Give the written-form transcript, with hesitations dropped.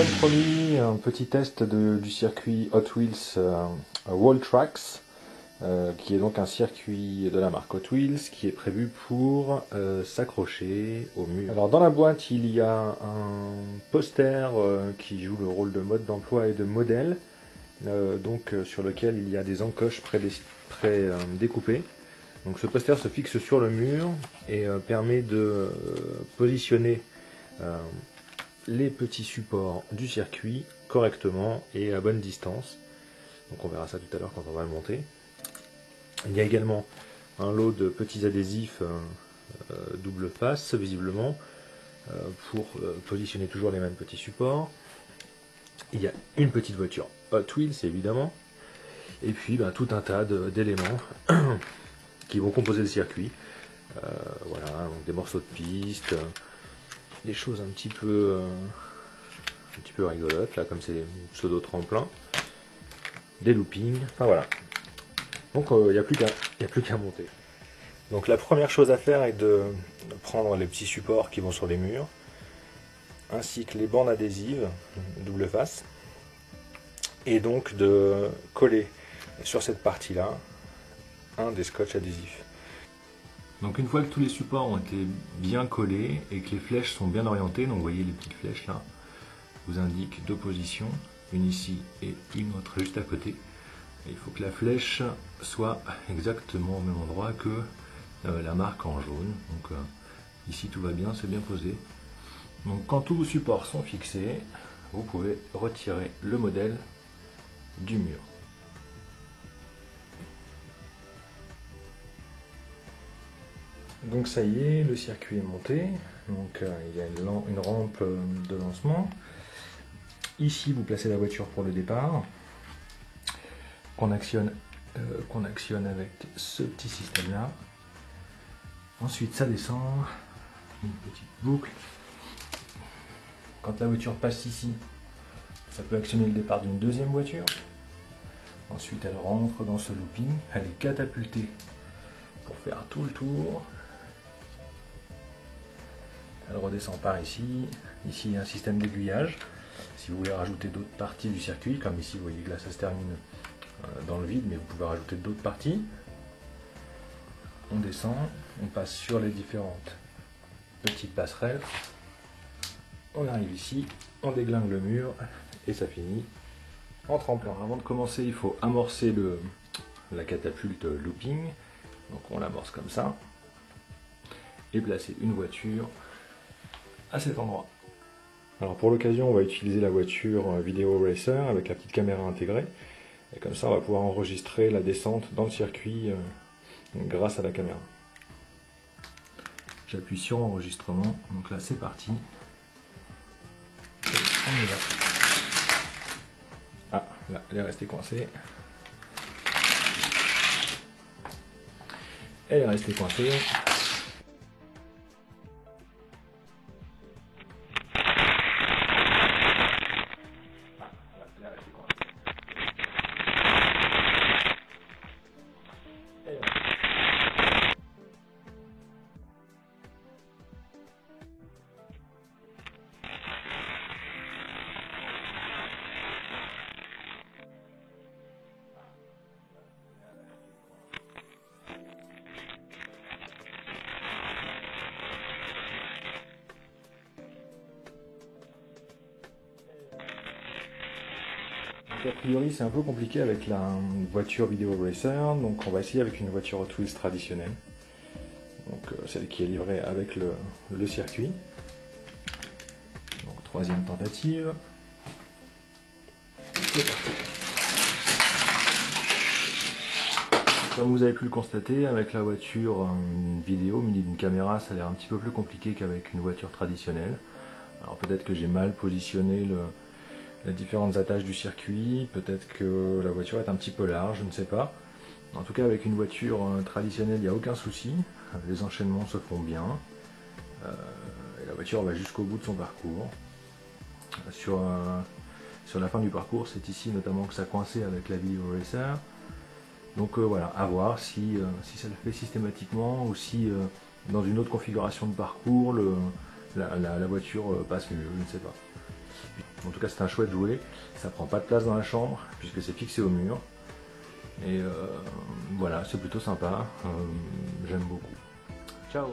Comme promis, un petit test du circuit Hot Wheels Wall Tracks, qui est donc un circuit de la marque Hot Wheels qui est prévu pour s'accrocher au mur. Alors dans la boîte, il y a un poster qui joue le rôle de mode d'emploi et de modèle, sur lequel il y a des encoches pré-découpées. Donc ce poster se fixe sur le mur et permet de positionner les petits supports du circuit correctement et à bonne distance. Donc on verra ça tout à l'heure quand on va le monter. Il y a également un lot de petits adhésifs double face, visiblement, pour positionner toujours les mêmes petits supports. Il y a une petite voiture Hot Wheels, évidemment, et puis tout un tas d'éléments qui vont composer le circuit. Voilà, donc des morceaux de piste, des choses un petit peu rigolotes, là, comme ces pseudo-tremplins, des loopings, enfin voilà. Donc il n'y a plus qu'à monter. Donc la première chose à faire est de prendre les petits supports qui vont sur les murs, ainsi que les bandes adhésives double face, et donc de coller sur cette partie-là un des scotch adhésifs. Donc une fois que tous les supports ont été bien collés et que les flèches sont bien orientées, donc vous voyez les petites flèches là, vous indiquent deux positions, une ici et une autre juste à côté. Et il faut que la flèche soit exactement au même endroit que la marque en jaune. Donc ici tout va bien, c'est bien posé. Donc quand tous vos supports sont fixés, vous pouvez retirer le modèle du mur. Donc ça y est, le circuit est monté, donc il y a une rampe de lancement. Ici vous placez la voiture pour le départ, qu'on actionne avec ce petit système là. Ensuite ça descend, une petite boucle. Quand la voiture passe ici, ça peut actionner le départ d'une deuxième voiture. Ensuite elle rentre dans ce looping, elle est catapultée pour faire tout le tour. Elle redescend par ici. Ici, il y a un système d'aiguillage. Si vous voulez rajouter d'autres parties du circuit, comme ici, vous voyez que là, ça se termine dans le vide, mais vous pouvez rajouter d'autres parties. On descend, on passe sur les différentes petites passerelles. On arrive ici, on déglingue le mur et ça finit en tremplin. Avant de commencer, il faut amorcer la catapulte looping. Donc on l'amorce comme ça et placer une voiture à cet endroit. Alors pour l'occasion, on va utiliser la voiture Video Racer avec la petite caméra intégrée. Et comme ça, on va pouvoir enregistrer la descente dans le circuit grâce à la caméra. J'appuie sur enregistrement. Donc là, c'est parti. Et on y va. Ah, là, elle est restée coincée. Elle est restée coincée. A priori c'est un peu compliqué avec la voiture Video Racer, donc on va essayer avec une voiture Hot Wheels traditionnelle, donc celle qui est livrée avec le circuit. Donc troisième tentative. Comme vous avez pu le constater, avec la voiture vidéo munie d'une caméra, ça a l'air un petit peu plus compliqué qu'avec une voiture traditionnelle. Alors peut-être que j'ai mal positionné les différentes attaches du circuit, peut-être que la voiture est un petit peu large, je ne sais pas. En tout cas, avec une voiture traditionnelle, il n'y a aucun souci, les enchaînements se font bien, et la voiture va jusqu'au bout de son parcours. Sur la fin du parcours, c'est ici notamment que ça coinçait avec la Video Racer. Donc voilà, à voir si ça le fait systématiquement ou si dans une autre configuration de parcours, la voiture passe mieux, je ne sais pas. En tout cas c'est un chouette jouet, ça prend pas de place dans la chambre puisque c'est fixé au mur. Et voilà, c'est plutôt sympa, j'aime beaucoup. Ciao!